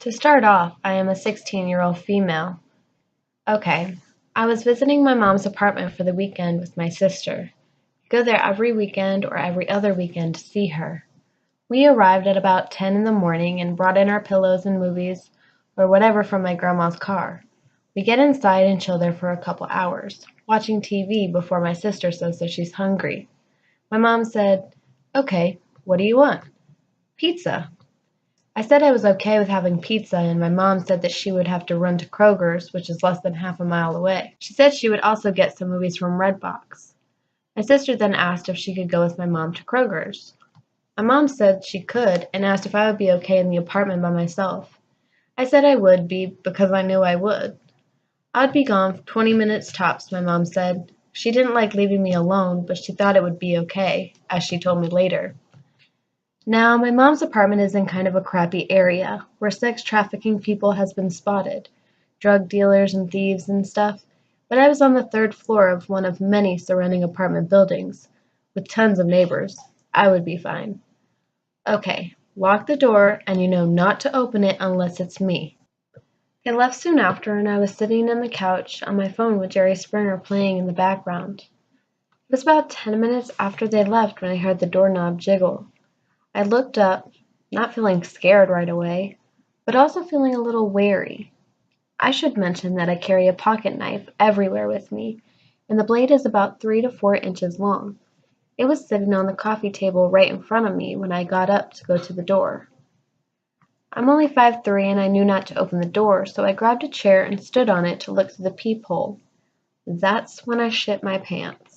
To start off, I am a 16-year-old female. Okay, I was visiting my mom's apartment for the weekend with my sister. We go there every weekend or every other weekend to see her. We arrived at about 10 in the morning and brought in our pillows and movies or whatever from my grandma's car. We get inside and chill there for a couple hours, watching TV before my sister says that she's hungry. My mom said, "Okay, what do you want?" "Pizza." I said I was okay with having pizza, and my mom said that she would have to run to Kroger's, which is less than half a mile away. She said she would also get some movies from Redbox. My sister then asked if she could go with my mom to Kroger's. My mom said she could and asked if I would be okay in the apartment by myself. I said I would be because I knew I would. I'd be gone for 20 minutes tops, my mom said. She didn't like leaving me alone, but she thought it would be okay, as she told me later. Now, my mom's apartment is in kind of a crappy area, where sex trafficking people has been spotted, drug dealers and thieves and stuff, but I was on the third floor of one of many surrounding apartment buildings, with tons of neighbors. I would be fine. Okay, lock the door, and you know not to open it unless it's me. They left soon after, and I was sitting on the couch on my phone with Jerry Springer playing in the background. It was about 10 minutes after they left when I heard the doorknob jiggle. I looked up, not feeling scared right away, but also feeling a little wary. I should mention that I carry a pocket knife everywhere with me, and the blade is about 3 to 4 inches long. It was sitting on the coffee table right in front of me when I got up to go to the door. I'm only 5'3" and I knew not to open the door, so I grabbed a chair and stood on it to look through the peephole. That's when I shit my pants.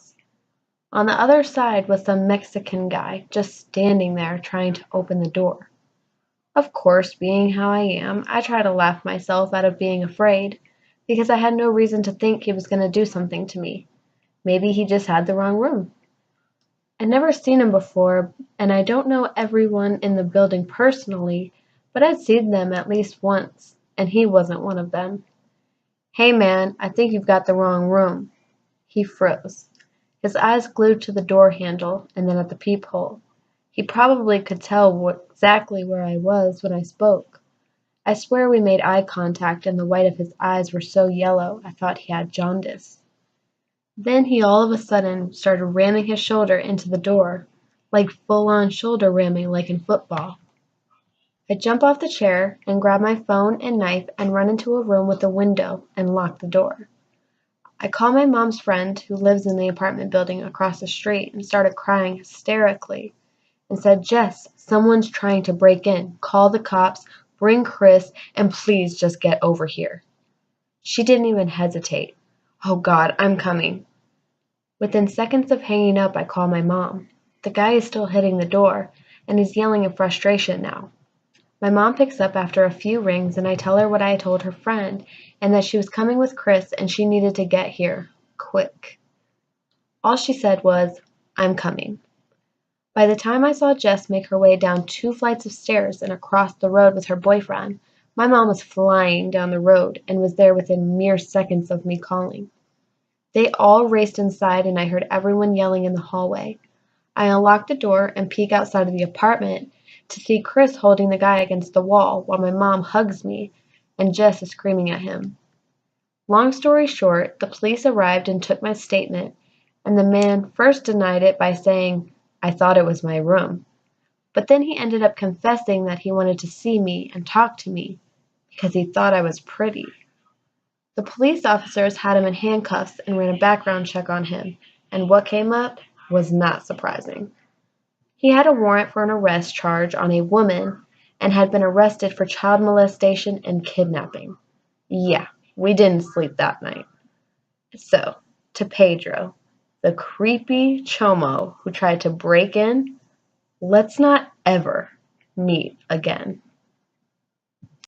On the other side was some Mexican guy just standing there trying to open the door. Of course, being how I am, I try to laugh myself out of being afraid, because I had no reason to think he was going to do something to me. Maybe he just had the wrong room. I'd never seen him before, and I don't know everyone in the building personally, but I'd seen them at least once, and he wasn't one of them. "Hey man, I think you've got the wrong room." He froze, his eyes glued to the door handle and then at the peephole. He probably could tell exactly where I was when I spoke. I swear we made eye contact and the white of his eyes were so yellow I thought he had jaundice. Then he all of a sudden started ramming his shoulder into the door, like full-on shoulder ramming like in football. I jump off the chair and grab my phone and knife and run into a room with a window and lock the door. I call my mom's friend who lives in the apartment building across the street and started crying hysterically and said, "Jess, someone's trying to break in. Call the cops, bring Chris, and please just get over here." She didn't even hesitate. "Oh God, I'm coming." Within seconds of hanging up, I call my mom. The guy is still hitting the door, and he's yelling in frustration now. My mom picks up after a few rings, and I tell her what I had told her friend, and that she was coming with Chris and she needed to get here, quick. All she said was, "I'm coming." By the time I saw Jess make her way down 2 flights of stairs and across the road with her boyfriend, my mom was flying down the road and was there within mere seconds of me calling. They all raced inside and I heard everyone yelling in the hallway. I unlock the door and peek outside of the apartment to see Chris holding the guy against the wall while my mom hugs me and Jess is screaming at him. Long story short, the police arrived and took my statement, and the man first denied it by saying, "I thought it was my room." But then he ended up confessing that he wanted to see me and talk to me because he thought I was pretty. The police officers had him in handcuffs and ran a background check on him, and what came up was not surprising. He had a warrant for an arrest charge on a woman and had been arrested for child molestation and kidnapping. Yeah, we didn't sleep that night. So, to Pedro, the creepy chomo who tried to break in, let's not ever meet again.